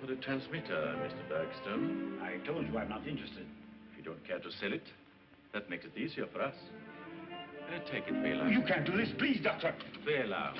for the transmitter, Mr. Bergstrom. I told you I'm not interested. If you don't care to sell it, that makes it easier for us. Take it, Bela. You can't do this, please, Doctor. Bela.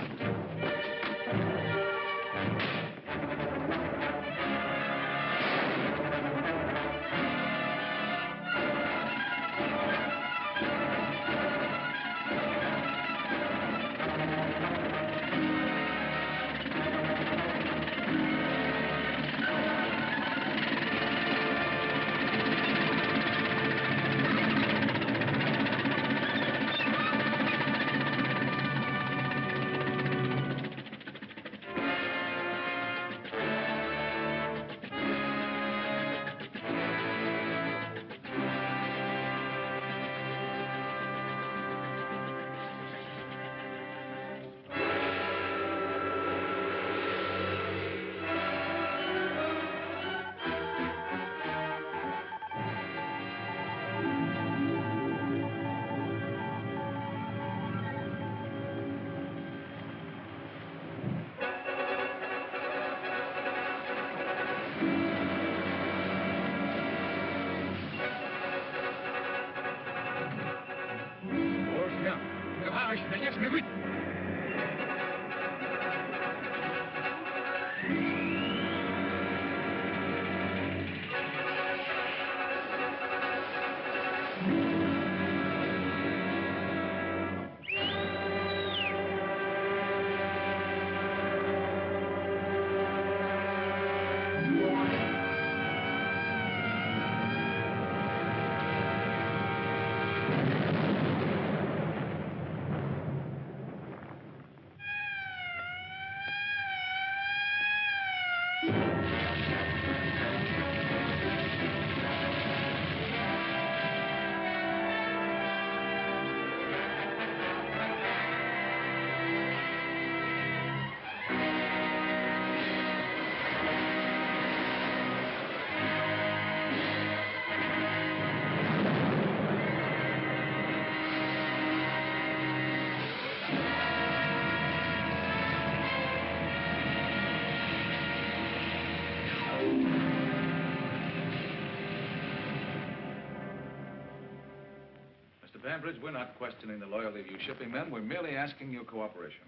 Bambridge, we're not questioning the loyalty of you shipping men. We're merely asking your cooperation.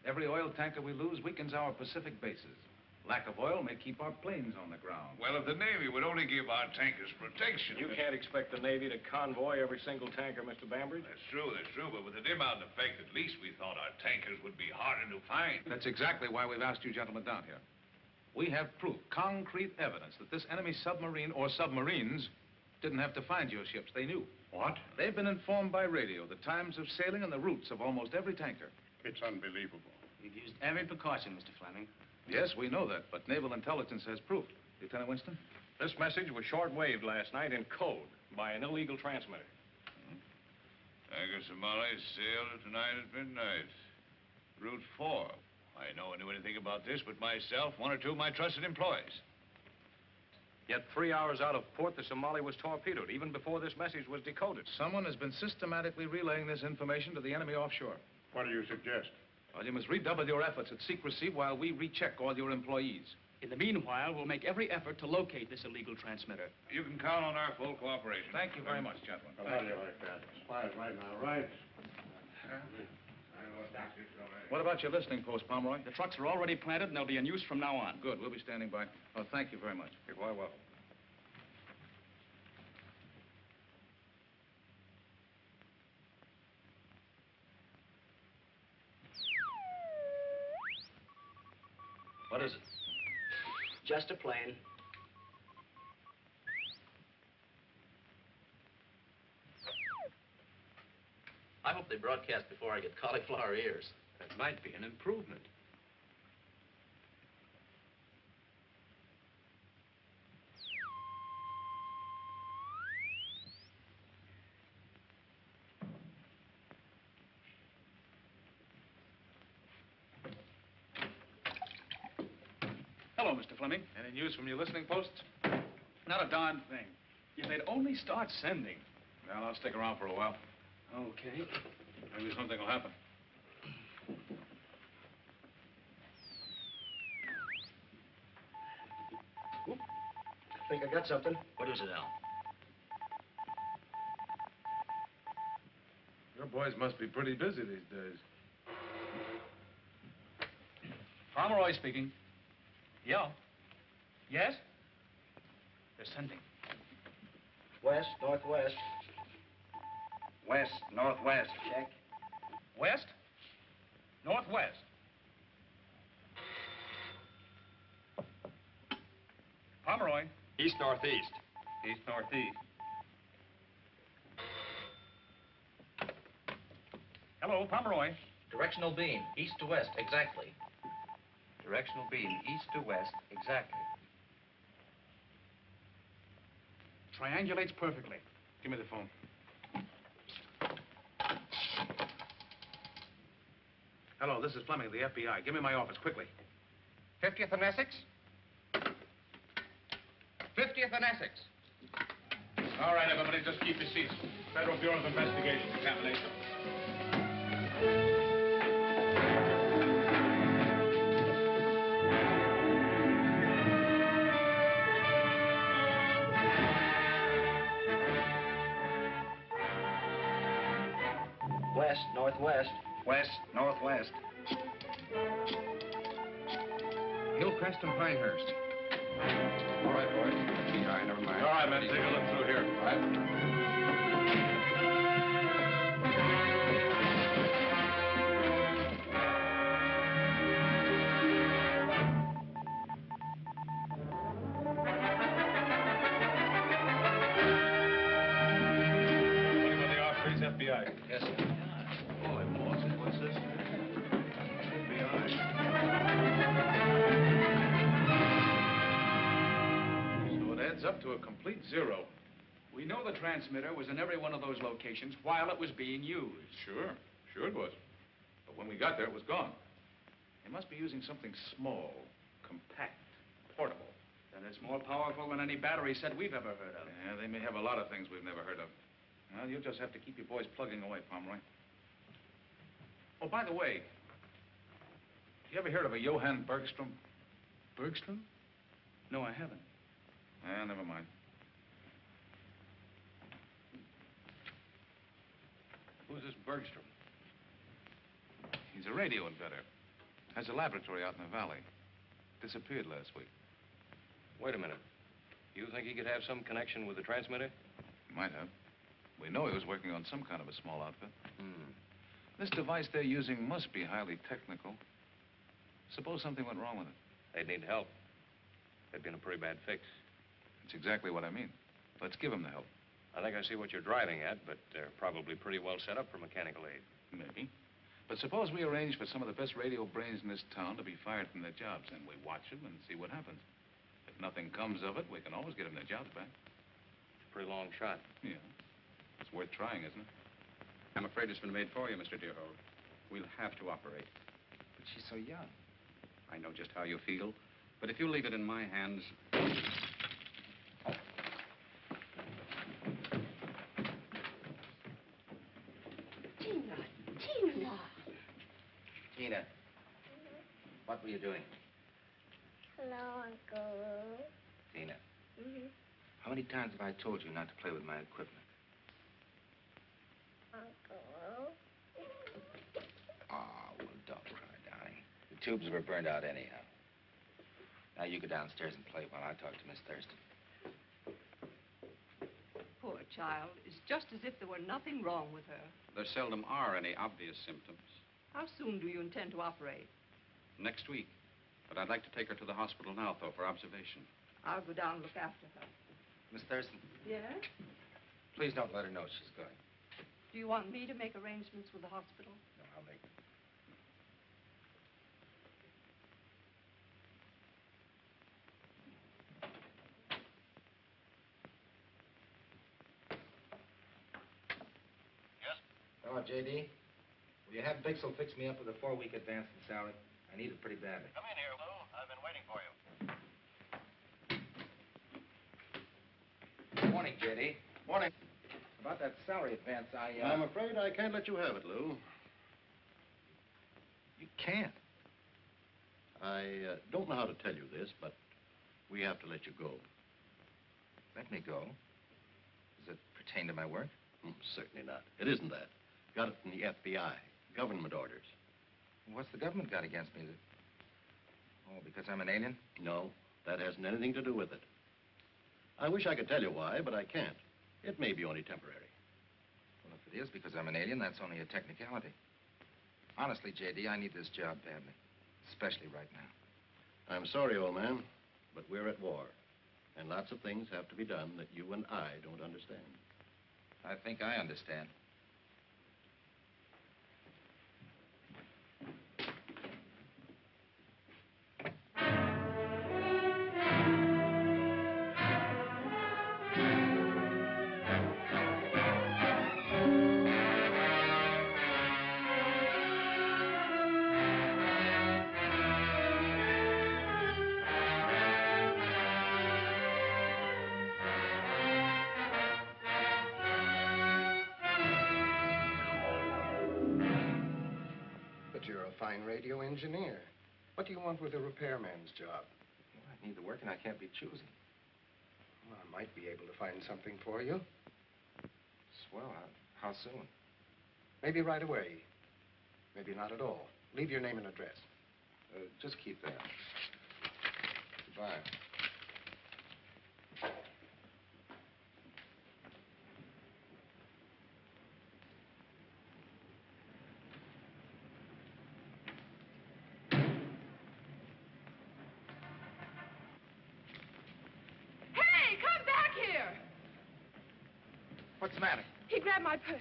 Every oil tanker we lose weakens our Pacific bases. Lack of oil may keep our planes on the ground. Well, if the Navy would only give our tankers protection... You can't expect the Navy to convoy every single tanker, Mr. Bambridge. That's true. But with the dim out effect, at least we thought our tankers would be harder to find. That's exactly why we've asked you gentlemen down here. We have proof, concrete evidence, that this enemy submarine or submarines didn't have to find your ships. They knew. What? They've been informed by radio the times of sailing and the routes of almost every tanker. It's unbelievable. We've used every precaution, Mr. Fleming. Yes, we know that, but naval intelligence has proof. Lieutenant Winston? This message was short-waved last night in code by an illegal transmitter. Tanker Somali sailed tonight at midnight. Route 4. I know knew anything about this but myself, one or two of my trusted employees. Yet 3 hours out of port, the Somali was torpedoed, even before this message was decoded. Someone has been systematically relaying this information to the enemy offshore. What do you suggest? Well, you must redouble your efforts at secrecy while we recheck all your employees. In the meanwhile, we'll make every effort to locate this illegal transmitter. You can count on our full cooperation. Thank you very much, gentlemen. Well, how do you like that? Spies right now, right? What about your listening post, Pomeroy? The trucks are already planted, and they'll be in use from now on. Good. We'll be standing by. Oh, thank you very much. You're quite welcome. What is it? Just a plane. I hope they broadcast before I get cauliflower ears. That might be an improvement. Hello, Mr. Fleming. Any news from your listening posts? Not a darn thing. If they'd only start sending. Well, I'll stick around for a while. Okay. Maybe something will happen. think I got something. What is it, Al? Your boys must be pretty busy these days. Pomeroy speaking. Yeah. Yes? They're sending. West, northwest. West, northwest. Check. West? Northwest. Pomeroy. East-northeast. East-northeast. Hello, Pomeroy. Directional beam, east to west, exactly. Directional beam, east to west, exactly. Triangulates perfectly. Give me the phone. Hello, this is Fleming of the FBI. Give me my office, quickly. 50th and Essex? 50th and Essex. All right, everybody, just keep your seats. Federal Bureau of Investigation, examination. West, northwest. West, northwest. Hillcrest and Pinehurst. All right, boys. FBI, never mind. All right, men, take a look through here. All right. Anybody in the office, FBI? Yes, sir. Holy Moses, what's this? So it adds up to a complete zero. We know the transmitter was in every one of those locations while it was being used. Sure it was. But when we got there, it was gone. They must be using something small, compact, portable. And it's more powerful than any battery set we've ever heard of. Yeah, they may have a lot of things we've never heard of. Well, you'll just have to keep your boys plugging away, Pomeroy. Oh, by the way, you ever heard of a Johann Bergstrom? Bergstrom? No, I haven't. Never mind. Who's this Bergstrom? He's a radio inventor. Has a laboratory out in the valley. Disappeared last week. Wait a minute. You think he could have some connection with the transmitter? He might have. We know he was working on some kind of a small outfit. This device they're using must be highly technical. Suppose something went wrong with it. They'd need help. They'd be in a pretty bad fix. That's exactly what I mean. Let's give him the help. I think I see what you're driving at, but they're probably pretty well set up for mechanical aid. Maybe. But suppose we arrange for some of the best radio brains in this town to be fired from their jobs, and we watch them and see what happens. If nothing comes of it, we can always get them their jobs back. It's a pretty long shot. Yeah. It's worth trying, isn't it? I'm afraid it's been made for you, Mr. Deerhold. We'll have to operate. But she's so young. I know just how you feel, but if you leave it in my hands... Tina, what were you doing? Hello, Uncle. Tina, how many times have I told you not to play with my equipment? Uncle. Oh, well, don't cry, darling. The tubes were burned out anyhow. Now you go downstairs and play while I talk to Miss Thurston. Poor child. It's just as if there were nothing wrong with her. There seldom are any obvious symptoms. How soon do you intend to operate? Next week. But I'd like to take her to the hospital now, though, for observation. I'll go down and look after her. Miss Thurston, Yes? please don't let her know she's going. Do you want me to make arrangements with the hospital? No, I'll make them. Yes? Hello, J.D. Will you have Bixel fix me up with a 4-week advance in salary? I need it pretty badly. Come in here, Lou. I've been waiting for you. Good morning, J.D. Morning. About that salary advance, I'm afraid I can't let you have it, Lou. You can't. I don't know how to tell you this, but we have to let you go. Let me go. Does it pertain to my work? Certainly not. It isn't that. Got it from the FBI. Government orders. What's the government got against me? Oh, because I'm an alien? No, that hasn't anything to do with it. I wish I could tell you why, but I can't. It may be only temporary. Well, if it is because I'm an alien, that's only a technicality. Honestly, J.D., I need this job badly. Especially right now. I'm sorry, old man, but we're at war. And lots of things have to be done that you and I don't understand. I think I understand. You're a fine radio engineer. What do you want with a repairman's job? Well, I need the work and I can't be choosy. Well, I might be able to find something for you. Swell. How soon? Maybe right away. Maybe not at all. Leave your name and address. Just keep that. Goodbye. What's the matter? He grabbed my purse.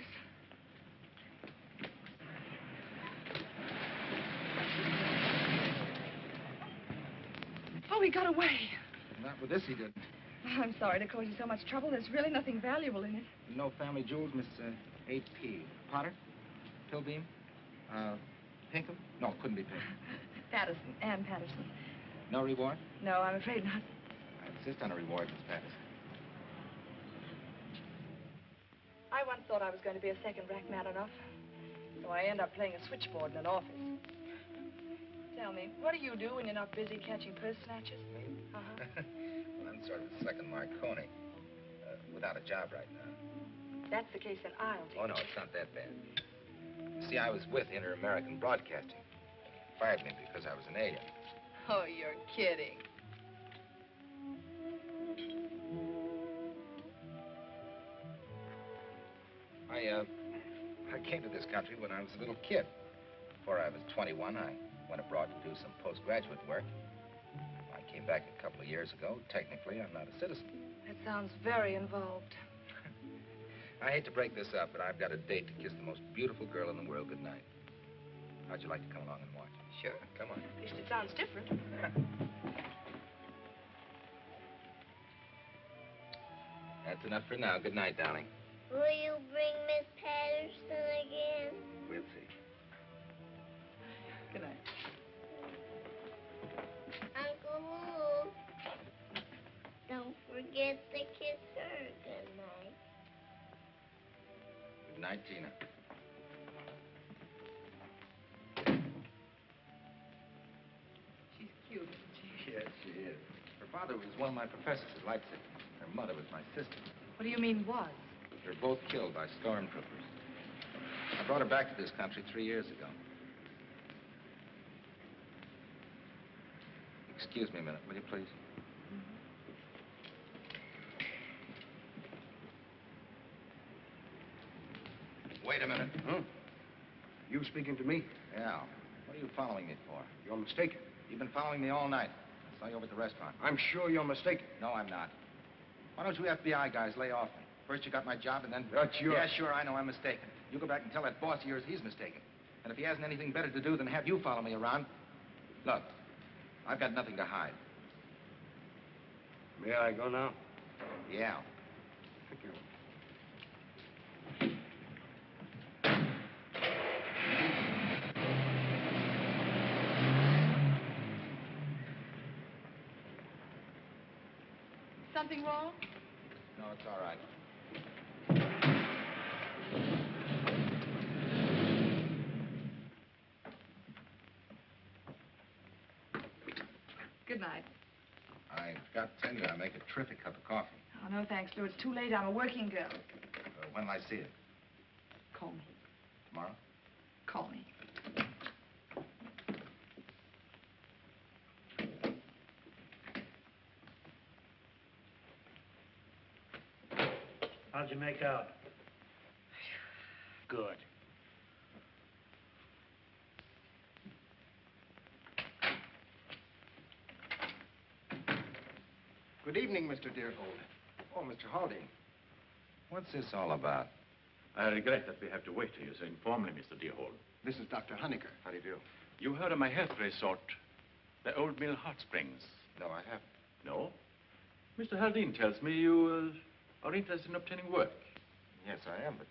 Oh, he got away. Not with this, he didn't. I'm sorry to cause you so much trouble. There's really nothing valuable in it. No family jewels, Miss A.P. Potter? Pilbeam? Pinkham? No, couldn't be Pinkham. Patterson, Ann Patterson. No reward? No, I'm afraid not. I insist on a reward, Miss Patterson. I once thought I was going to be a second-rate man enough. So I end up playing a switchboard in an office. Tell me, what do you do when you're not busy catching purse snatchers? Me? Uh-huh. Well, I'm sort of the second Marconi. Without a job right now. That's the case, then I'll take Oh, no, it's not that bad. You see, I was with Inter-American Broadcasting. Fired me because I was an alien. Oh, you're kidding. I came to this country when I was a little kid. Before I was 21, I went abroad to do some postgraduate work. I came back a couple of years ago. Technically, I'm not a citizen. That sounds very involved. I hate to break this up, but I've got a date to kiss the most beautiful girl in the world goodnight. How'd you like to come along and watch? Sure, come on. At least it sounds different. That's enough for now. Good night, darling. Will you bring Miss Patterson again? We'll see. Good night. Uncle Lou, don't forget to kiss her good night. Good night, Tina. She's cute, isn't she? Yes, she is. Her father was one of my professors at Leipzig. Her mother was my sister. What do you mean, was? They were both killed by stormtroopers. I brought her back to this country 3 years ago. Excuse me a minute, will you please? Wait a minute. Huh? You speaking to me? Yeah. What are you following me for? You're mistaken. You've been following me all night. I saw you over at the restaurant. I'm sure you're mistaken. No, I'm not. Why don't you FBI guys lay off me? First you got my job and then... That's your... Yeah, sure, I know I'm mistaken. You go back and tell that boss of yours he's mistaken. And if he hasn't anything better to do than have you follow me around... Look, I've got nothing to hide. May I go now? Yeah. Thank you. Something wrong? No, it's all right. Good night. I've got to tell you, I make a terrific cup of coffee. Oh, Oh, no, thanks, Lou. It's too late. I'm a working girl. When will I see it? Call me. Tomorrow? Call me. How'd you make out? Good. Good evening, Mr. Deerhold. Oh, Mr. Haldane. What's this all about? I regret that we have to wait here so informally, Mr. Deerhold. This is Dr. Honecker. How do you do? You heard of my health resort, the Old Mill Hot Springs? No, I haven't. No? Mr. Haldane tells me you are interested in obtaining work. Yes, I am, but...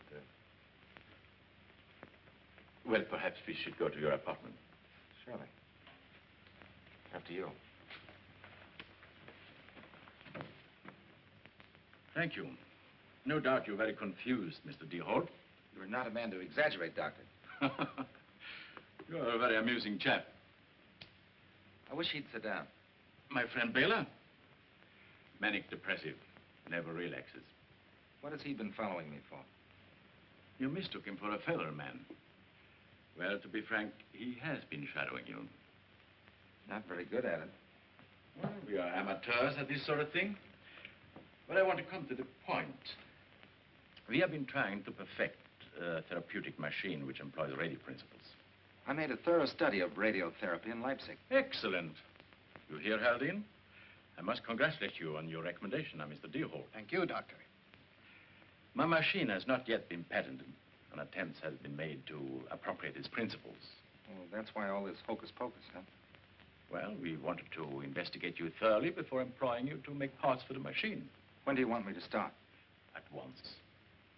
Well, perhaps we should go to your apartment. Surely. Up to you. Thank you. No doubt you're very confused, Mr. Deerhold. You're not a man to exaggerate, Doctor. You're a very amusing chap. I wish he'd sit down. My friend Baylor? Manic depressive. Never relaxes. What has he been following me for? You mistook him for a feather man. Well, to be frank, he has been shadowing you. Not very good at it. Well, we are amateurs at this sort of thing. But I want to come to the point. We have been trying to perfect a therapeutic machine which employs radio principles. I made a thorough study of radiotherapy in Leipzig. Excellent. You hear, Haldane? I must congratulate you on your recommendation, Mr. Deerhold. Thank you, Doctor. My machine has not yet been patented, and attempts have been made to appropriate its principles. Well, that's why all this hocus pocus, huh? Well, we wanted to investigate you thoroughly before employing you to make parts for the machine. When do you want me to start? At once.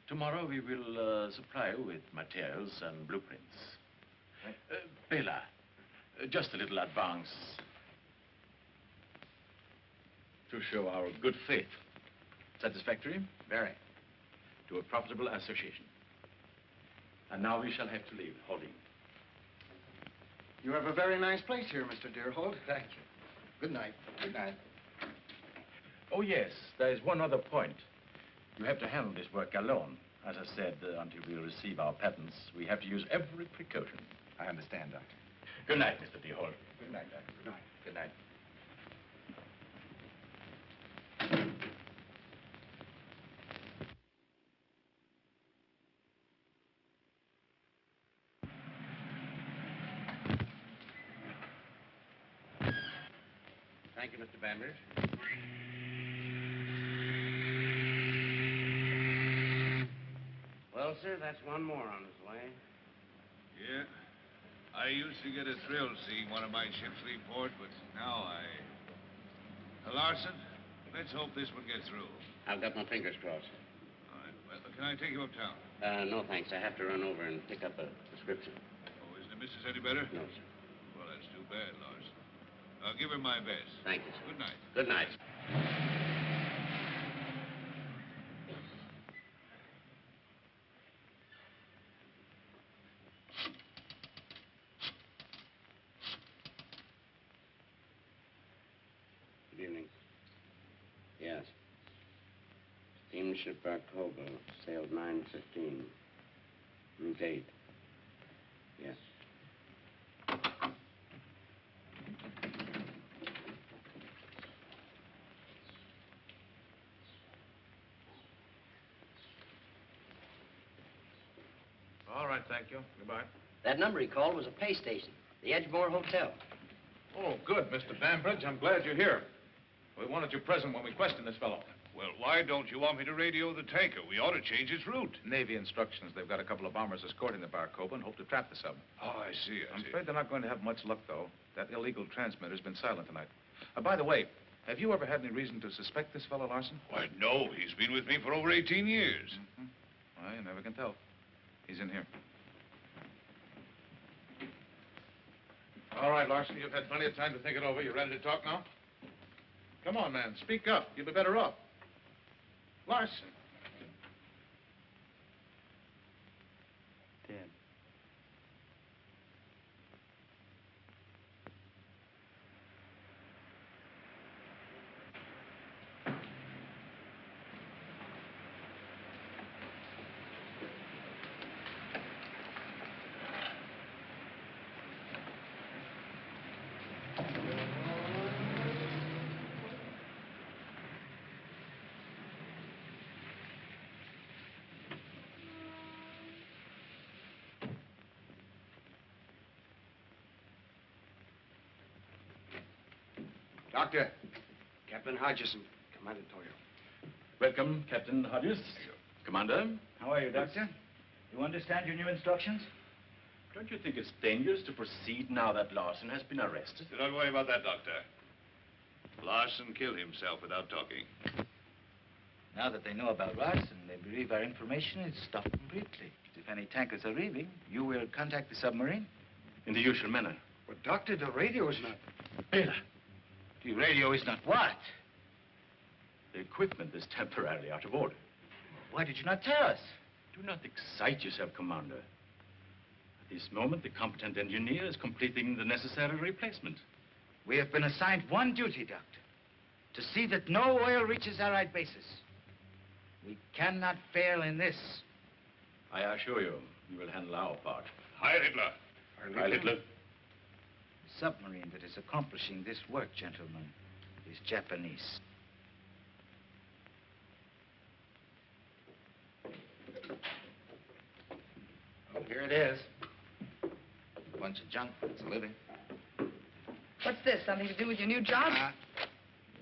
Tomorrow we will supply you with materials and blueprints. Bela, just a little advance to show our good faith. Satisfactory? Very. To a profitable association. And now we shall have to leave. Haldane. You have a very nice place here, Mr. Deerhold. Thank you. Good night. Good night. Oh, yes, there is one other point. You have to handle this work alone. As I said, until we receive our patents, we have to use every precaution. I understand, Doctor. Good night, Mr. Deerhold. Good night, Doctor. Good night. Good night. Thank you, Mr. Bambridge. Well, sir, that's one more on his way. Yeah. I used to get a thrill seeing one of my ships leave port, but now Larson, let's hope this one gets through. I've got my fingers crossed. All right. Well, can I take you uptown? No, thanks. I have to run over and pick up a prescription. Oh, isn't the missus any better? No, sir. Well, that's too bad, Larson. I'll give her my best. Thank you, sir. Good night. Good night. Good evening. Yes. Steamship Barcova sailed 9:15. Route 8. Yes. All right, thank you. Goodbye. That number he called was a pay station, the Edgemore Hotel. Oh, good, Mr. Bambridge. I'm glad you're here. We wanted you present when we questioned this fellow. Well, why don't you want me to radio the tanker? We ought to change its route. Navy instructions. They've got a couple of bombers escorting the Barcova and hope to trap the sub. Oh, I see. I'm afraid they're not going to have much luck, though. That illegal transmitter's been silent tonight. By the way, have you ever had any reason to suspect this fellow, Larson? Why, no. He's been with me for over 18 years. Mm-hmm. Well, you never can tell. He's in here. All right, Larson, you've had plenty of time to think it over. You ready to talk now? Come on, man. Speak up. You'll be better off. Larson. Dead. Doctor. Captain Hodgson, Commander Toyo. Welcome, Captain Hodges. Commander. How are you, Doctor? You understand your new instructions? Don't you think it's dangerous to proceed now that Larson has been arrested? Do not worry about that, Doctor. Larson killed himself without talking. Now that they know about Larson, they believe our information is stopped completely. If any tankers are leaving, you will contact the submarine? In the usual manner. But, Doctor, the radio is not... Bela, the radio is not what? The equipment is temporarily out of order. Why did you not tell us? Do not excite yourself, Commander. At this moment, the competent engineer is completing the necessary replacement. We have been assigned one duty, Doctor. To see that no oil reaches Allied bases. We cannot fail in this. I assure you, we will handle our part. Heil Hitler. Heil Hitler. The submarine that is accomplishing this work, gentlemen, is Japanese. Oh, here it is. A bunch of junk. It's a living. What's this, something to do with your new job?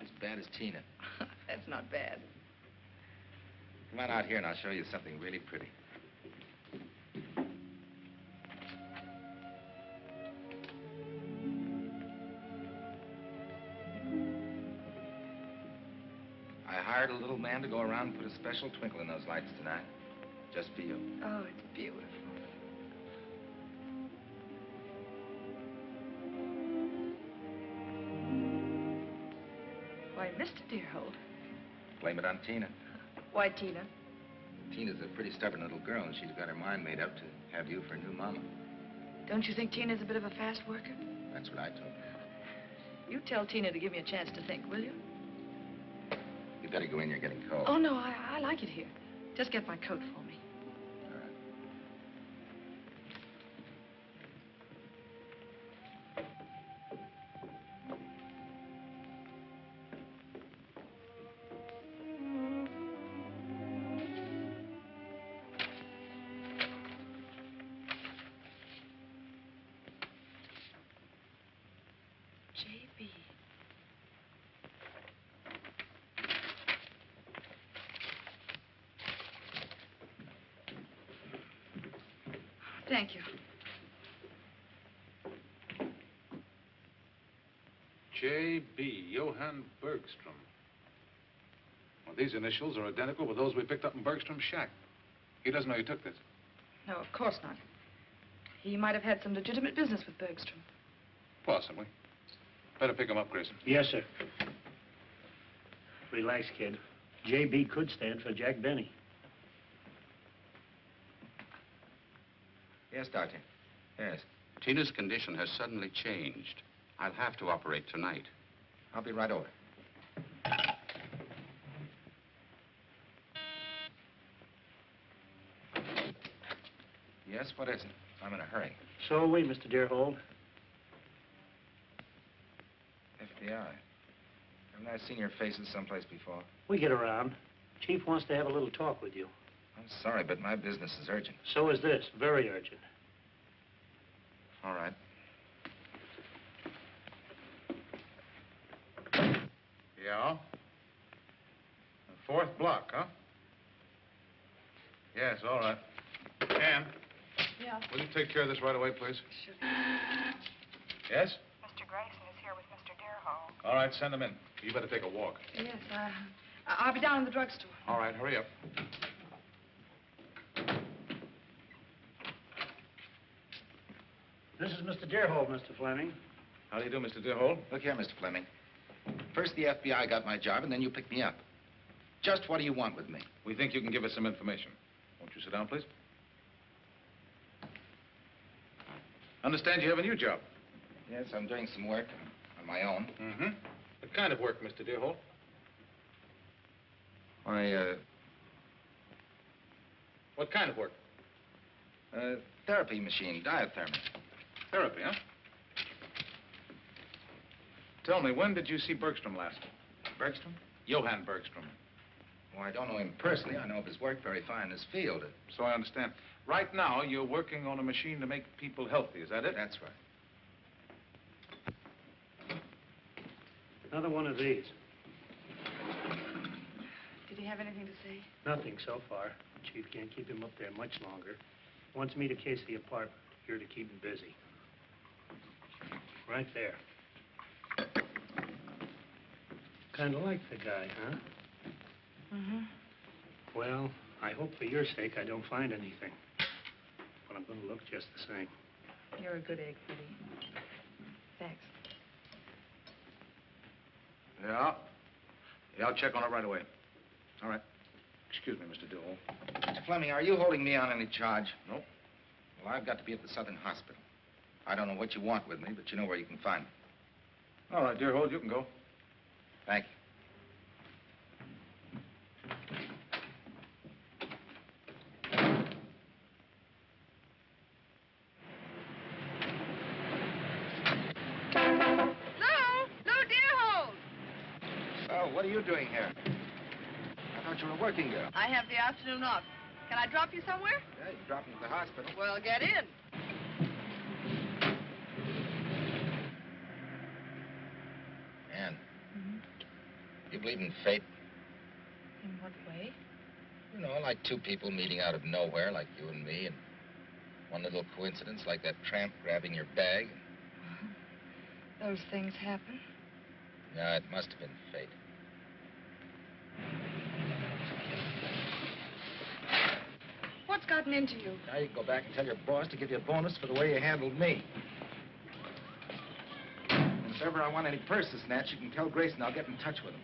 As bad as Tina. That's not bad. Come on out here and I'll show you something really pretty. I hired a little man to go around and put a special twinkle in those lights tonight. Just for you. Oh, it's beautiful. Why, Mr. Deerhold. Blame it on Tina. Why, Tina? Tina's a pretty stubborn little girl, and she's got her mind made up to have you for a new mama. Don't you think Tina's a bit of a fast worker? That's what I told her. You tell Tina to give me a chance to think, will you? You better go in, you're getting cold. Oh, no, I like it here. Just get my coat for me. All right. J.B. Thank you. J.B. Johann Bergstrom. Well, these initials are identical with those we picked up in Bergstrom's shack. He doesn't know you took this. No, of course not. He might have had some legitimate business with Bergstrom. Possibly. Better pick him up, Grayson. Yes, sir. Relax, kid. J.B. could stand for Jack Benny. Yes, Doctor. Yes. Tina's condition has suddenly changed. I'll have to operate tonight. I'll be right over. Yes, what is it? I'm in a hurry. So are we, Mr. Deerhold. FBI. Haven't I seen your faces someplace before? We get around. Chief wants to have a little talk with you. I'm sorry, but my business is urgent. So is this. Very urgent. All right. Yeah? The fourth block, huh? Yes, all right. Ann, Yeah. will you take care of this right away, please? Sure. Yes? Mr. Grayson is here with Mr. Deerhold. All right, send him in. You better take a walk. Yes, I'll be down in the drugstore. All right, hurry up. This is Mr. Deerhold, Mr. Fleming. How do you do, Mr. Deerhold? Look here, Mr. Fleming. First the FBI got my job, and then you picked me up. Just what do you want with me? We think you can give us some information. Won't you sit down, please? Understand you have a new job. Yes, I'm doing some work on my own. Mm-hmm. What kind of work, Mr. Deerhold? What kind of work? Therapy machine, diathermy. Therapy, huh? Tell me, when did you see Bergstrom last? Bergstrom? Johann Bergstrom. Well, I don't know him personally. I know of his work very fine in his field. So I understand. Right now, you're working on a machine to make people healthy. Is that it? That's right. Another one of these. Did he have anything to say? Nothing so far. Chief can't keep him up there much longer. Wants me to case the apartment. Here to keep him busy. Right there. Kind of like the guy, huh? Mm-hmm. Well, I hope for your sake I don't find anything. But I'm going to look just the same. You're a good egg, Freddie. Thanks. Yeah? Yeah, I'll check on it right away. All right. Excuse me, Mr. Dillon. Mr. Fleming, are you holding me on any charge? Nope. Well, I've got to be at the Southern Hospital. I don't know what you want with me, but you know where you can find me. All right, dear Holt, you can go. Thank you. Oh, what are you doing here? I thought you were a working girl. I have the afternoon off. Can I drop you somewhere? Yeah, you drop me to the hospital. Well, get in. Ann, you believe in fate? In what way? You know, like two people meeting out of nowhere, like you and me, and one little coincidence, like that tramp grabbing your bag. Those things happen. Yeah, it must have been fate. What's gotten into you? Now you can go back and tell your boss to give you a bonus for the way you handled me. And if ever I want any purses snatched, you can tell Grayson I'll get in touch with him.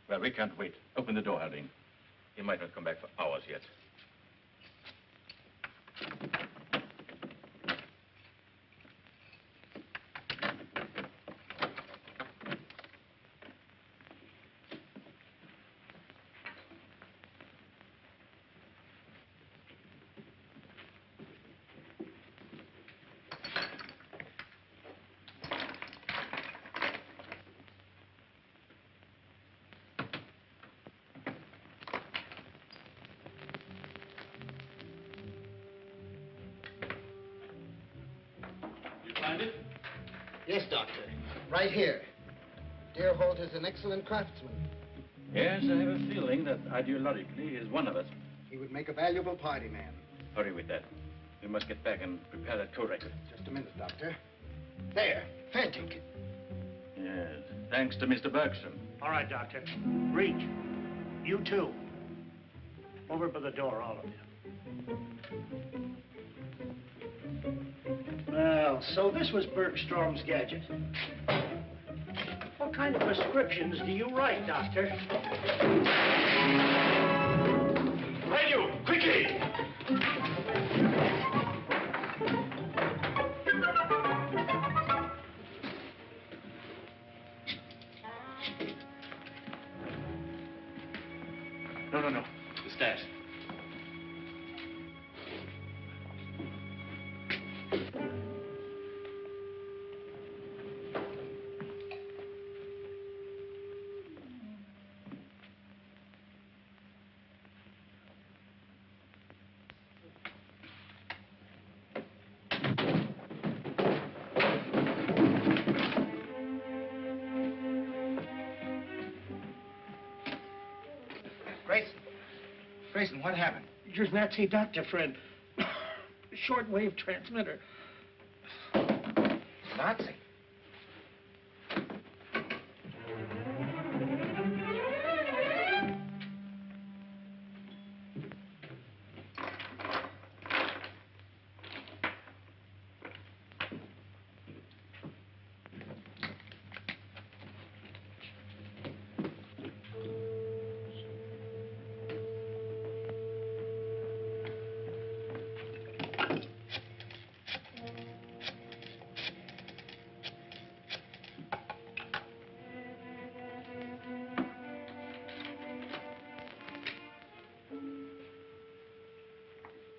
Well, we can't wait. Open the door, Arlen. He might not come back for hours yet. Yes, Doctor. Right here. Dear Holt is an excellent craftsman. Yes, I have a feeling that ideologically he's one of us. He would make a valuable party man. Hurry with that. We must get back and prepare that co-record. Just a minute, Doctor. There. Fantic. Yes, thanks to Mr. Bergstrom. All right, Doctor. Reach. You too. Over by the door, all of you. Well, so this was Bergstrom's gadget. What kind of prescriptions do you write, Doctor? Right, you! Quickly! No. The stairs. Grayson, what happened? Your Nazi doctor friend. Shortwave transmitter. Nazi?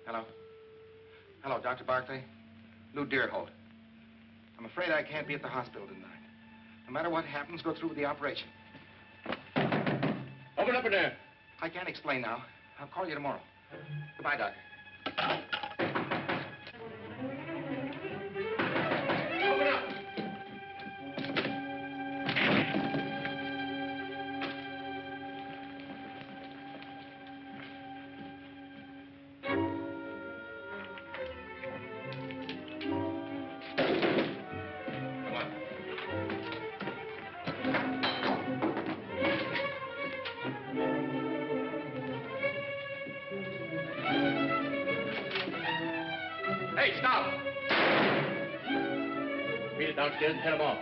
Hello? Hello, Dr. Barclay? Lou Deerholt. I'm afraid I can't be at the hospital tonight. No matter what happens, go through with the operation. Open up in there. I can't explain now. I'll call you tomorrow. Goodbye, Doctor. Open up. Hey, stop! Beat it downstairs and head him off.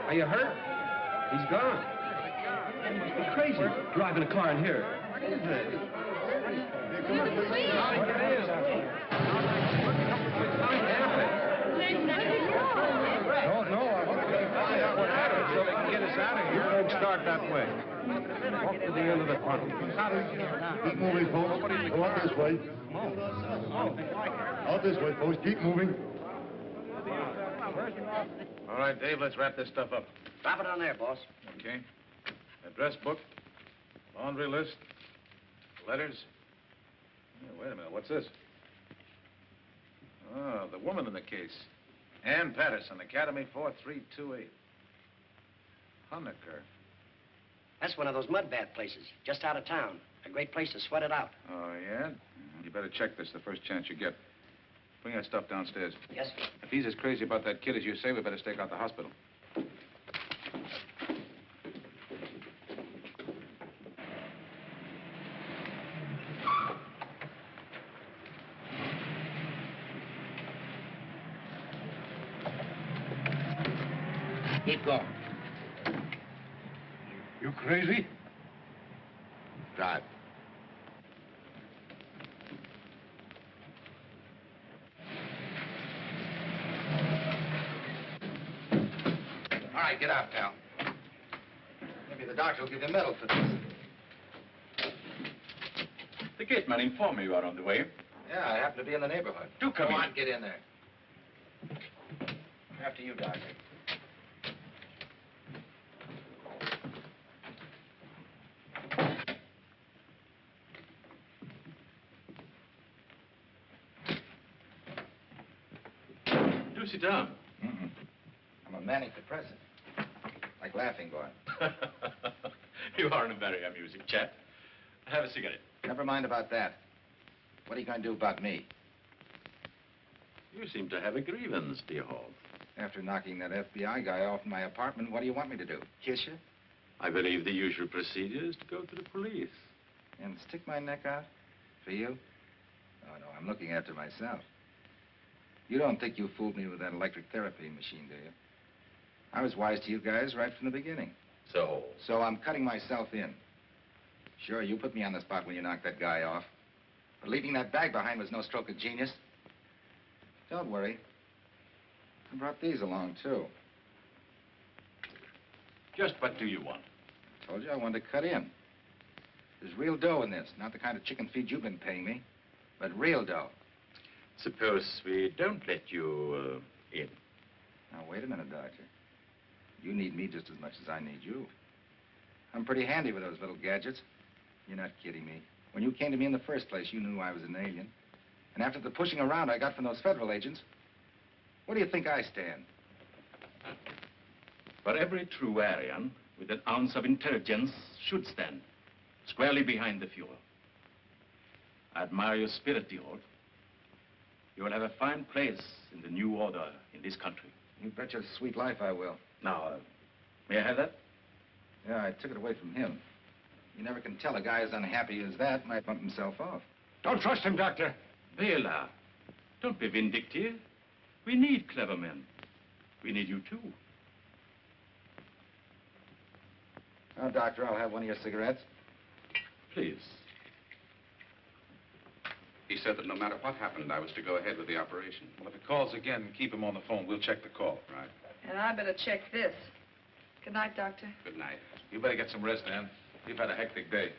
Are you hurt? He's gone. You're crazy, driving a car in here. What is it? No, I want to find out what happened so they can get us out of here. Don't start that way. Walk to the end of the tunnel. Keep moving, folks. Go out this way. Out this way, folks. Keep moving. All right, Dave, let's wrap this stuff up. Drop it on there, boss. Okay. Address book, laundry list, letters. Oh, wait a minute, what's this? Oh, the woman in the case. Ann Patterson, Academy 4328. Honecker. That's one of those mud bath places, just out of town. A great place to sweat it out. Oh, yeah? You better check this the first chance you get. Bring that stuff downstairs. Yes, sir. If he's as crazy about that kid as you say, we better stake out the hospital. Keep going. You crazy? Drive. right, get out, pal. Maybe the doctor will give you a medal for this. The gateman informed me you are on the way. Yeah, I happen to be in the neighborhood. Do come Go in. on, get in there. After you, doctor. Do sit down. I'm a manic depressive. Like laughing boy. You are a very amusing chap. Have a cigarette. Never mind about that. What are you going to do about me? You seem to have a grievance, dear Hall. After knocking that FBI guy off in my apartment, what do you want me to do? Kiss you? I believe the usual procedure is to go to the police. And stick my neck out? For you? Oh, no, I'm looking after myself. You don't think you fooled me with that electric therapy machine, do you? I was wise to you guys right from the beginning. So I'm cutting myself in. Sure, you put me on the spot when you knocked that guy off. But leaving that bag behind was no stroke of genius. Don't worry. I brought these along, too. just what do you want? I told you I wanted to cut in. There's real dough in this, not the kind of chicken feed you've been paying me, but real dough. Suppose we don't let you in. Now, wait a minute, Doctor. You need me just as much as I need you. I'm pretty handy with those little gadgets. You're not kidding me. When you came to me in the first place, you knew I was an alien. And after the pushing around I got from those federal agents, what do you think I stand? For every true Aryan with an ounce of intelligence should stand squarely behind the Fuhrer. I admire your spirit, dear Holt. You will have a fine place in the new order in this country. You bet your sweet life I will. Now, may I have that? Yeah, I took it away from him. You never can tell a guy as unhappy as that might bump himself off. Don't trust him, Doctor. Bela, don't be vindictive. We need clever men. We need you, too. Oh, Doctor, I'll have one of your cigarettes. Please. He said that no matter what happened, I was to go ahead with the operation. Well, if he calls again, keep him on the phone. We'll check the call. Right. And I better check this. Good night, Doctor. Good night. You better get some rest, Ann. You've had a hectic day.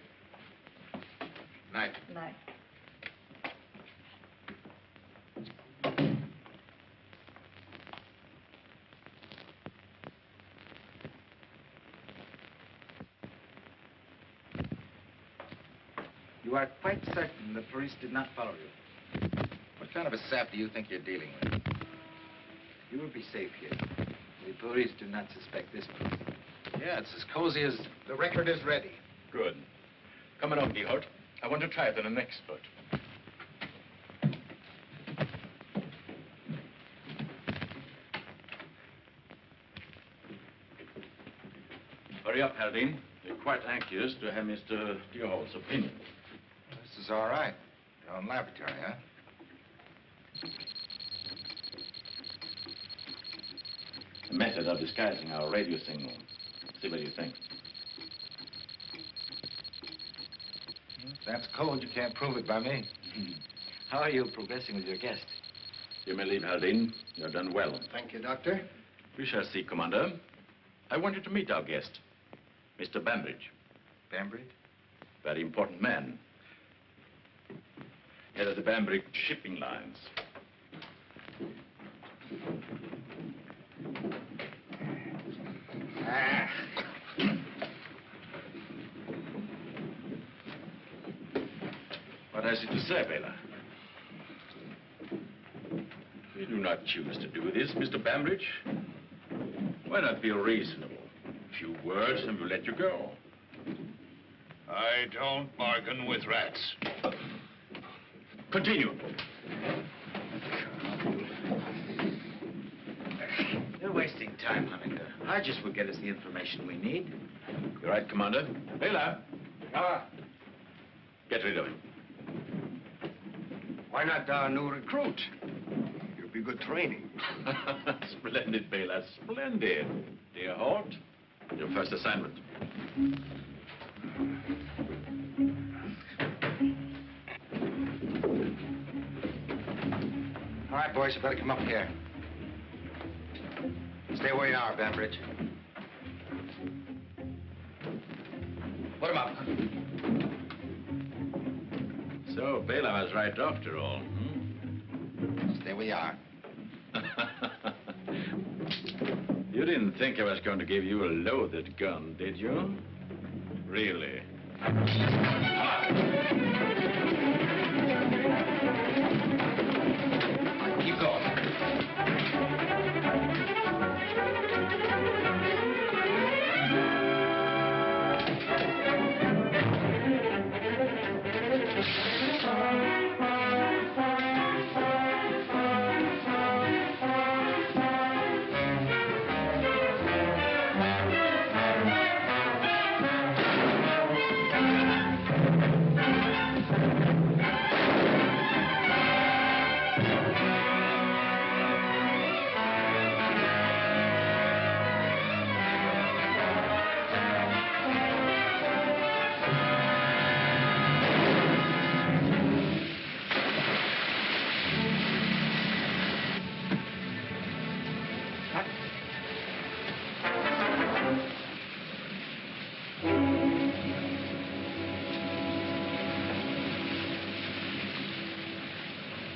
Night. Good night. You are quite certain the police did not follow you? What kind of a sap do you think you're dealing with? You will be safe here. The police do not suspect this place. Yeah, it's as cozy as... The record is ready. Good. Come along, dear Holt. I want to try it on an expert. Hurry up, Haldane. We're quite anxious to have Mr. Deerholt's opinion. This is all right. Your own laboratory, huh? A method of disguising our radio signal. See what you think. If that's cold, you can't prove it by me. How are you progressing with your guest? You may leave, Haldane. You have done well. Thank you, Doctor. We shall see, Commander. I want you to meet our guest, Mr. Bambridge. Bambridge? Very important man. Head of the Bambridge shipping lines. What has he to say, Bela? We do not choose to do this, Mr. Bambridge. Why not be reasonable? A few words and we'll let you go. I don't bargain with rats. Continue. You're wasting time, Hunter. Hodges will get us the information we need. You're right, Commander. Bela. Get rid of him. Why not our new recruit? It'll be good training. Splendid, Bela. Splendid. Dear Holt, your first assignment. All right, boys, you better come up here. Stay where you are, Bambridge. So, Bela was right after all. There we are. You didn't think I was going to give you a loaded gun, did you? Really? Keep going.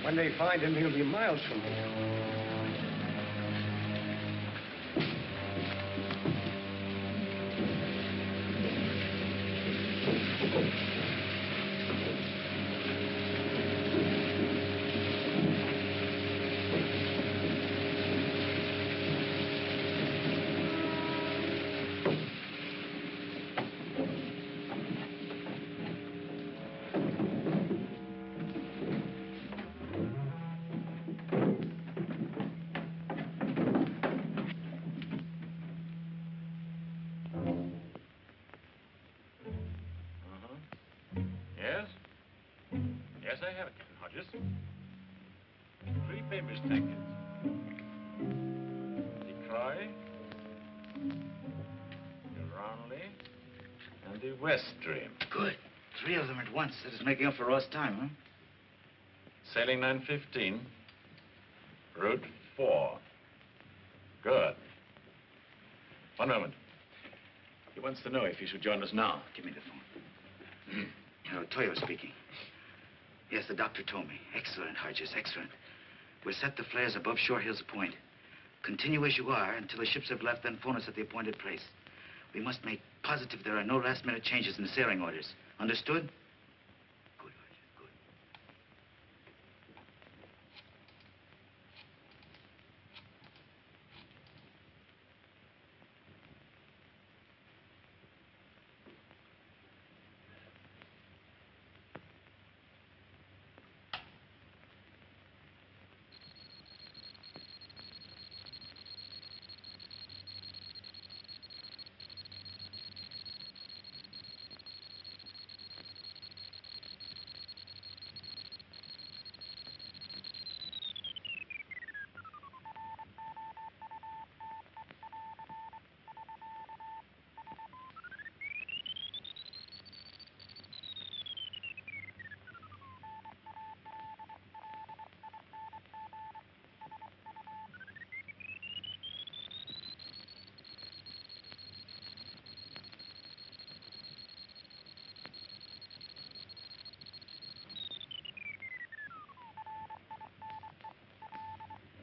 When they find him, he'll be miles from here. Yes? Yes, I have it, Captain Hodges. 3 papers tankers. The Croy, the Ronley, and the West Stream. Good. 3 of them at once. That is making up for lost time, huh? Sailing 9:15. Route 4. Good. One moment. He wants to know if he should join us now. Give me the phone. Toyo speaking. Yes, the doctor told me. Excellent, Hodges, excellent. We'll set the flares above Shore Hills Point. Continue as you are until the ships have left, then phone us at the appointed place. We must make positive there are no last-minute changes in the sailing orders. Understood? Good, Hodges, good.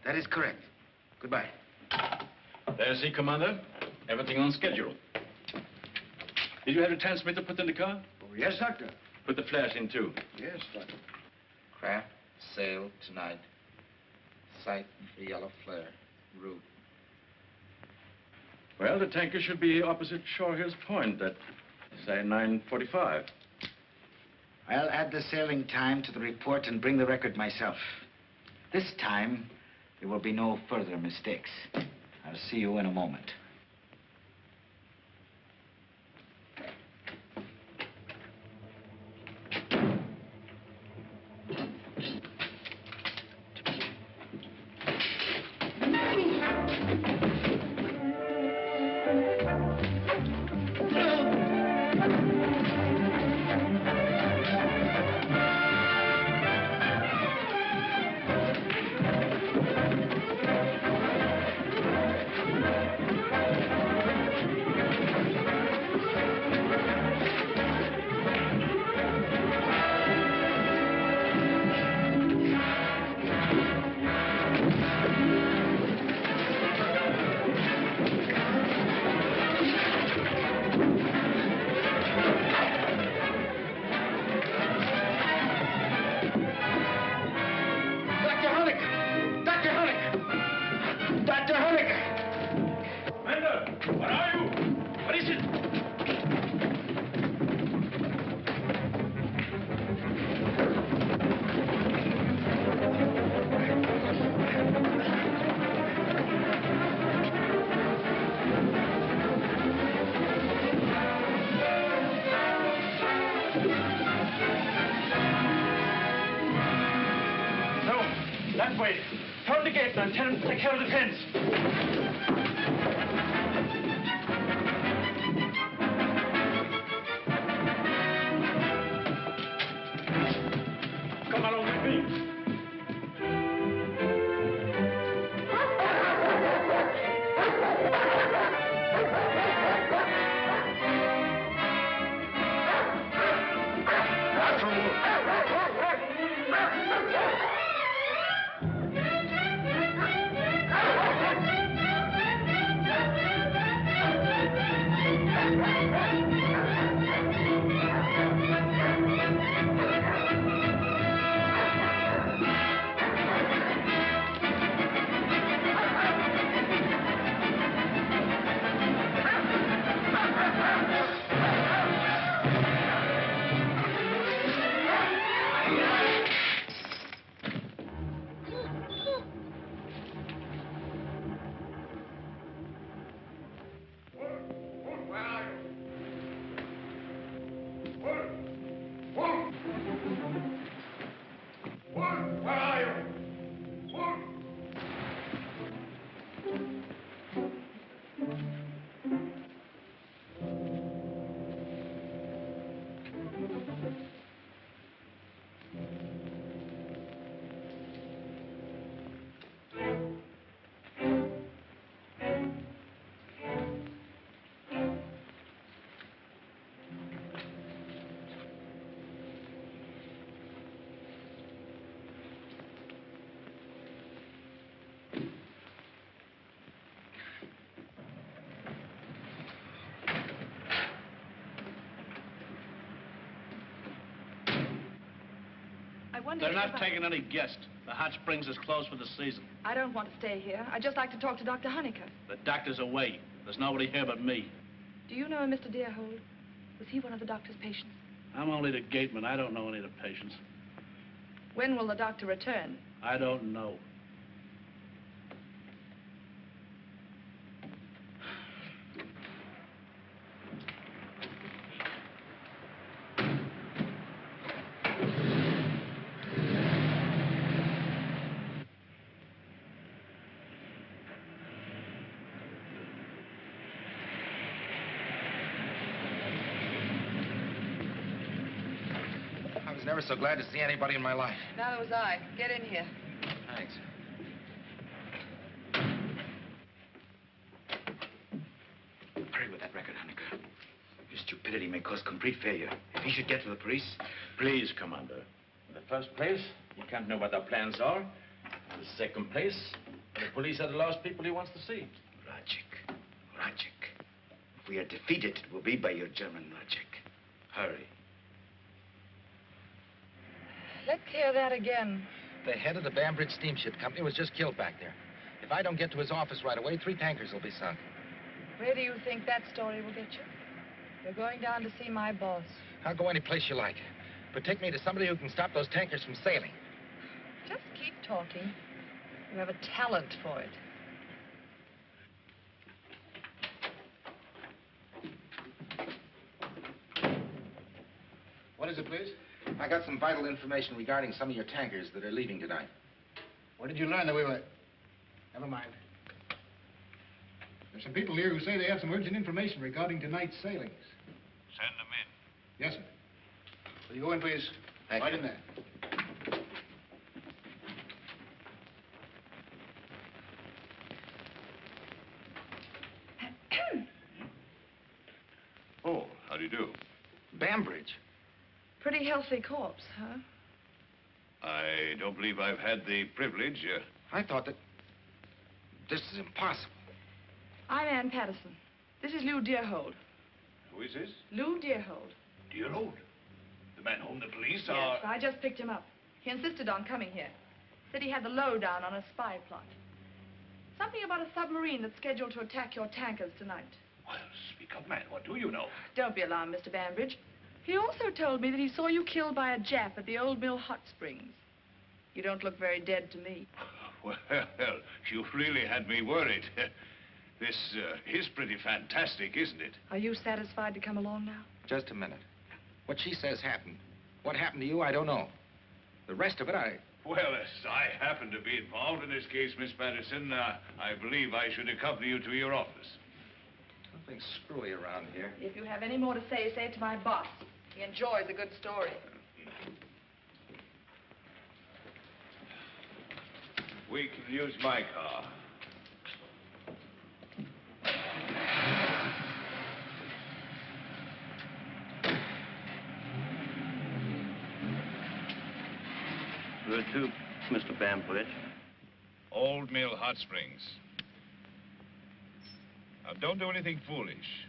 That is correct. Goodbye. There's he, Commander. Everything on schedule. Did you have the transmitter put in the car? Oh, yes, Doctor. Put the flares in, too. Yes, Doctor. Craft, sail tonight. Sight the yellow flare. Route. Well, the tanker should be opposite Shore Hills Point at, say, 9:45. I'll add the sailing time to the report and bring the record myself. This time, there will be no further mistakes. I'll see you in a moment. No, that way. Turn the gate, man. Tell him to take care of the fence. Come along with me. They're not taking any guests. The hot springs is closed for the season. I don't want to stay here. I'd just like to talk to Dr. Honecker. The doctor's away. There's nobody here but me. Do you know Mr. Deerhold? Was he one of the doctor's patients? I'm only the gateman. I don't know any of the patients. When will the doctor return? I don't know. I was never so glad to see anybody in my life. Neither was I. Get in here. Thanks. Hurry with that record, Honecker. Your stupidity may cause complete failure. If he should get to the police... Please, Commander. In the first place, he can't know what our plans are. In the second place, the police are the last people he wants to see. Logic. If we are defeated, it will be by your German logic. Hurry. Let's hear that again. The head of the Bambridge Steamship Company was just killed back there. If I don't get to his office right away, 3 tankers will be sunk. Where do you think that story will get you? You're going down to see my boss. I'll go any place you like. But take me to somebody who can stop those tankers from sailing. Just keep talking. You have a talent for it. What is it, please? I got some vital information regarding some of your tankers that are leaving tonight. Where did you learn that we were... Never mind. There's some people here who say they have some urgent information regarding tonight's sailings. Send them in. Yes, sir. Will you go in, please? Thank right you. in there. Oh, how do you do? Bambridge? Pretty healthy corpse, huh? I don't believe I've had the privilege. I thought that... This is impossible. I'm Ann Patterson. This is Lou Deerhold. Who is this? Lou Deerhold. Deerhold? The man whom the police Yes, are... I just picked him up. He insisted on coming here. Said he had the lowdown on a spy plot. Something about a submarine that's scheduled to attack your tankers tonight. Well, speak up, man. What do you know? Don't be alarmed, Mr. Bambridge. He also told me that he saw you killed by a Jap at the Old Mill Hot Springs. You don't look very dead to me. Well, you really had me worried. This is pretty fantastic, isn't it? Are you satisfied to come along now? Just a minute. What she says happened. What happened to you, I don't know. The rest of it, Well, as I happen to be involved in this case, Miss Patterson, I believe I should accompany you to your office. Something screwy around here. If you have any more to say it to my boss. He enjoys a good story. We can use my car. Where to, Mr. Bambridge? Old Mill Hot Springs. Now, don't do anything foolish.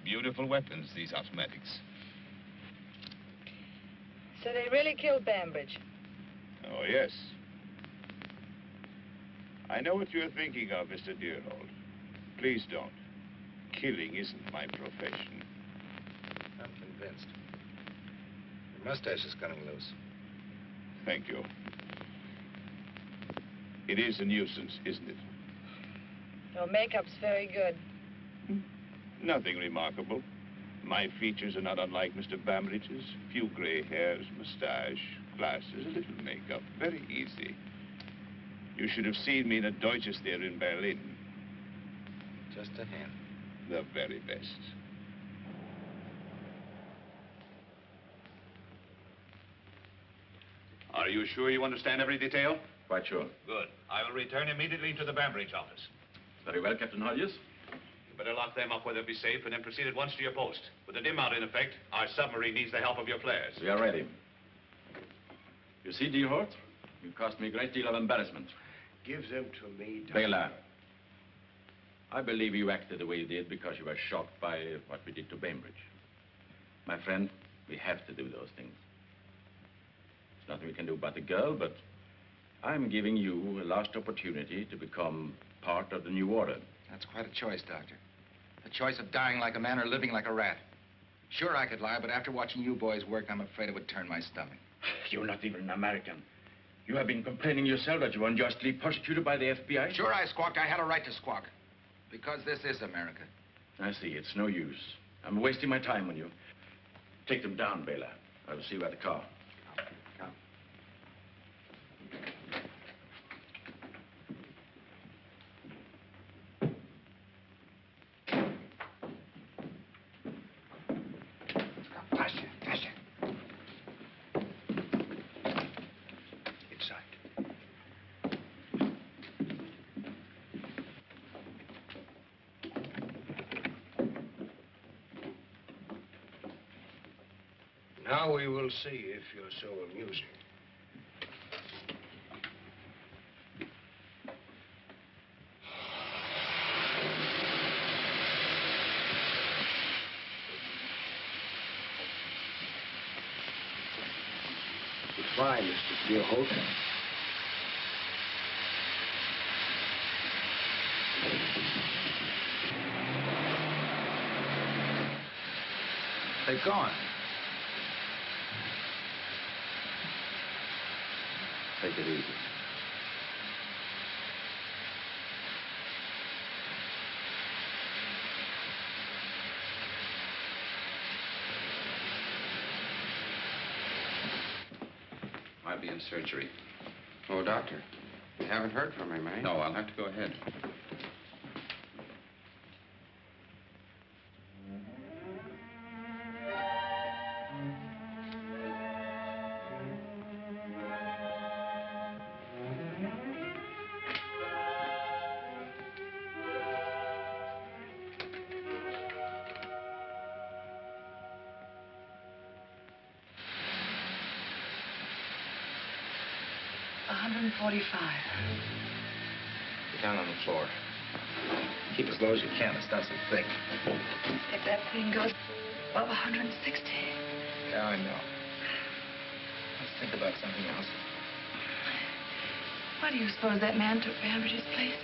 Beautiful weapons, these automatics. So they really killed Bambridge? Oh, yes. I know what you're thinking of, Mr. Deerhold. Please don't. Killing isn't my profession. I'm convinced. Your mustache is cutting loose. Thank you. It is a nuisance, isn't it? Your makeup's very good. Nothing remarkable. My features are not unlike Mr. Bambridge's. Few gray hairs, mustache, glasses, a little makeup. Very easy. You should have seen me in a Deutsches there in Berlin. Just a hint. The very best. Are you sure you understand every detail? Quite sure. Good. I will return immediately to the Bambridge office. Very well, Captain Hodges. You better lock them up where they'll be safe and then proceed at once to your post. With the dim out in effect, our submarine needs the help of your flares. We are ready. You see, Deerhold, you caused me a great deal of embarrassment. Give them to me, Doctor. Baylor, I believe you acted the way you did because you were shocked by what we did to Bainbridge. My friend, we have to do those things. There's nothing we can do about the girl, but I'm giving you a last opportunity to become part of the new order. That's quite a choice, Doctor. The choice of dying like a man or living like a rat. Sure, I could lie, but after watching you boys work, I'm afraid it would turn my stomach. You're not even an American. You have been complaining yourself that you were unjustly persecuted by the FBI. Sure, I squawked. I had a right to squawk. Because this is America. I see. It's no use. I'm wasting my time on you. Take them down, Baylor. I will see you at the car. Come. Faster, faster. Inside. Now we will see if you're so amusing. Goodbye, Mr. Deerhold. They've gone. Take it easy. I'll be in surgery. Oh, doctor, you haven't heard from him, eh? No, I'll have to go ahead. Get down on the floor. Keep as low as you can. It's not so thick. If that thing goes above 160. Yeah, I know. Let's think about something else. Why do you suppose that man took Bambridge's place?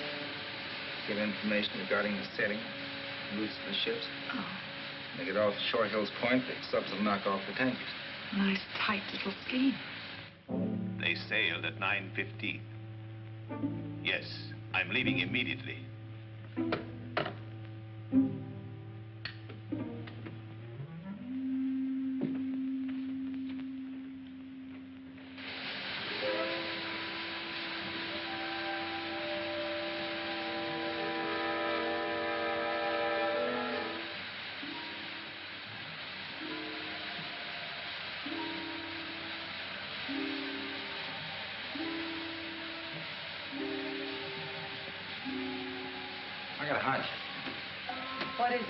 Get information regarding the setting, routes of the ships. Oh. They get off Short Hills Point, the subs will knock off the tankers. Nice, tight little scheme. They sailed at 9:15. Yes, I'm leaving immediately. I got a hunch. What is it?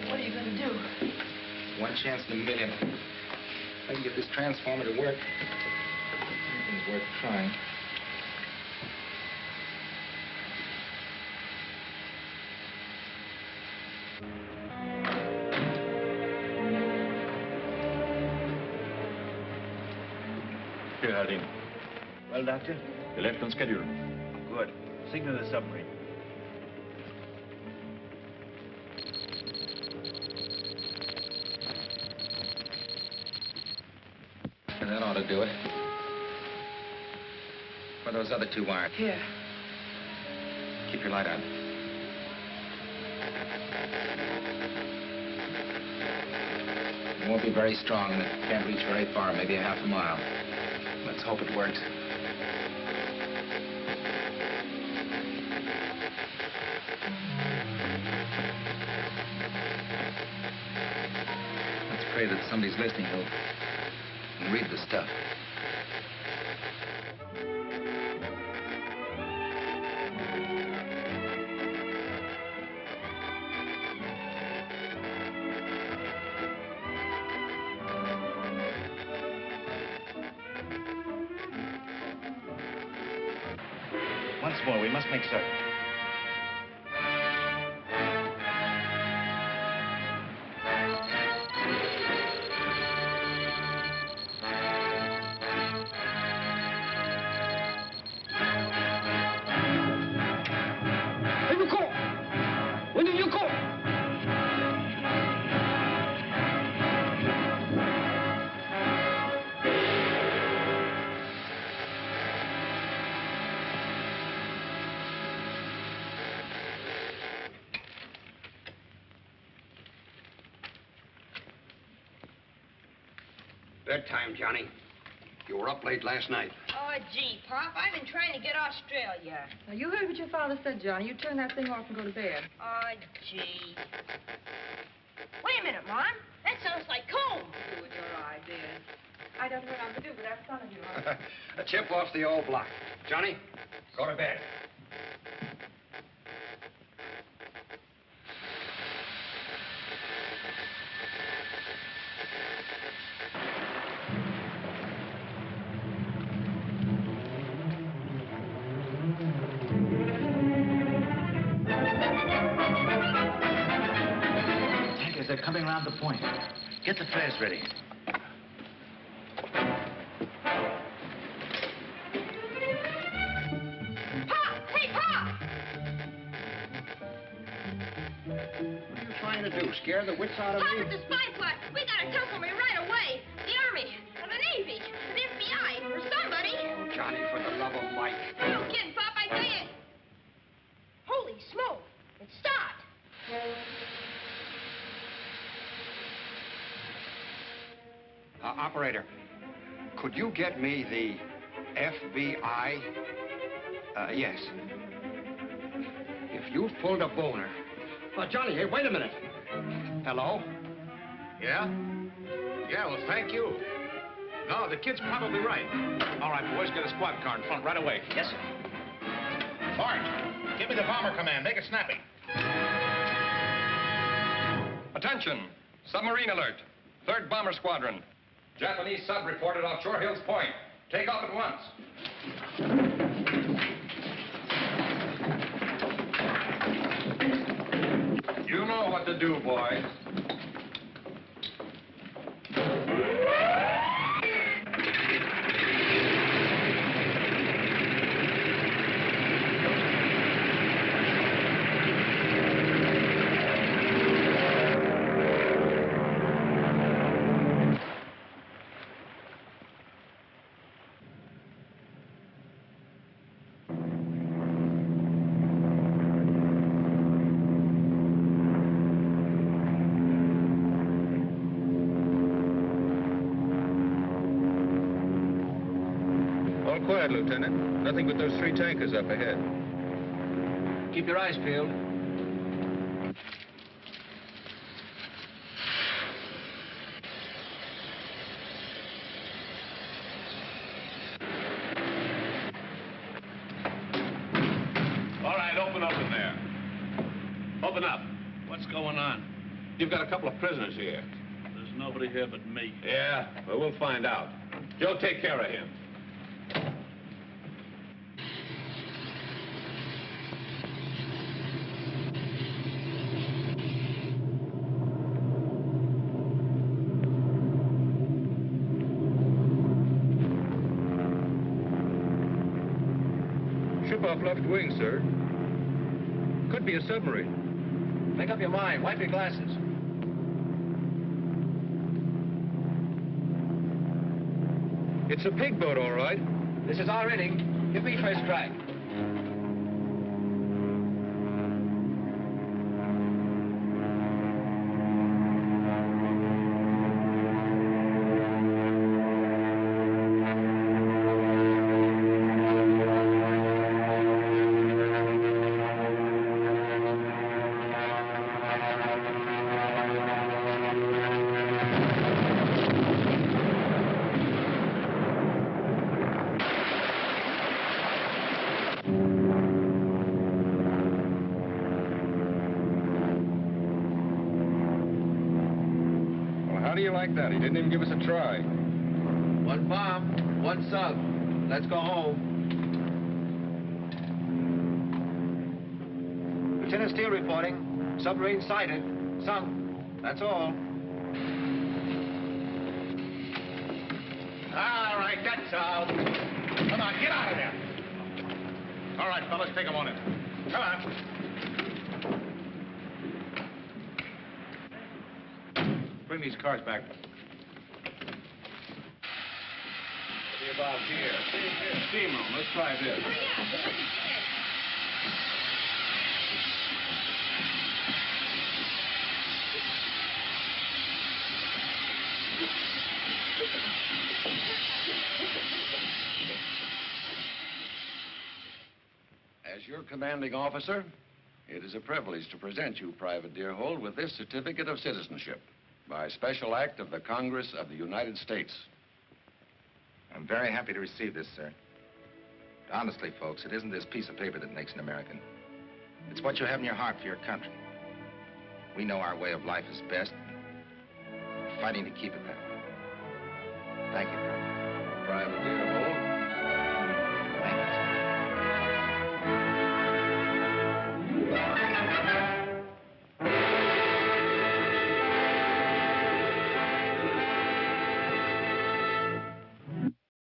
What are you going to do? One chance in a million. If I can get this transformer to work, anything's worth trying. Here, Arlen. Well, Doctor? You left on schedule. Good. Signal the submarine. And that ought to do it. Where those other two wires? Here. Keep your light on. It won't be very strong, and it can't reach very far, maybe a half a mile. Let's hope it works. Let's pray that somebody's listening who can read the stuff. Once more, we must make certain. Hey, you call! Wendy, you call! Bedtime, Johnny. You were up late last night. Oh, gee, Pop, I've been trying to get Australia. Now, you heard what your father said, Johnny. You turn that thing off and go to bed. Oh, gee. Wait a minute, Mom. That sounds like comb. Do with your ideas. I don't know what I'm to do with that son of yours. A chip off the old block. Johnny, go to bed. Tankers, they're coming around the point. Get the flares ready. Pop! Hey, Pop! What are you trying to do? Scare the wits out of Pop, me? it's a spy plot. We gotta tell somebody right away. The Army, or the Navy, the FBI, or somebody. Oh, Johnny, for the love of Mike. No kidding, Pop, I tell you. Holy smoke! It stopped. Operator, could you get me the FBI? Yes. If you've pulled a boner. Johnny, hey, wait a minute. Hello? Yeah? Yeah, well, thank you. No, the kid's probably right. All right, boys, get a squad car in front right away. Yes, sir. Bart, give me the bomber command. Make it snappy. Attention! Submarine Alert. 3rd Bomber Squadron. Japanese sub reported off Shore Hills Point. Take off at once. You know what to do, boys. ahead, Lieutenant. Nothing but those 3 tankers up ahead. Keep your eyes peeled. All right, open up in there. Open up. What's going on? You've got a couple of prisoners here. There's nobody here but me. Yeah, well, we'll find out. You'll take care of him. Ship off left wing, sir. Could be a submarine. Make up your mind. Wipe your glasses. It's a pig boat, all right. This is our inning. Give me first strike. How do you like that? He didn't even give us a try. 1 bomb, 1 sub. Let's go home. Lieutenant Steele reporting. Submarine sighted. Sunk. That's all. All right, that's all. Come on, get out of there. All right, fellas, take them on in. Come on. Bring these cars back. What about here? Steam room. Let's try this. As your commanding officer, it is a privilege to present you, Private Deerhold, with this certificate of citizenship by special act of the Congress of the United States. I'm very happy to receive this, sir. Honestly, folks, it isn't this piece of paper that makes an American. It's what you have in your heart for your country. We know our way of life is best. We're fighting to keep it that way. Thank you. Private Deerhold.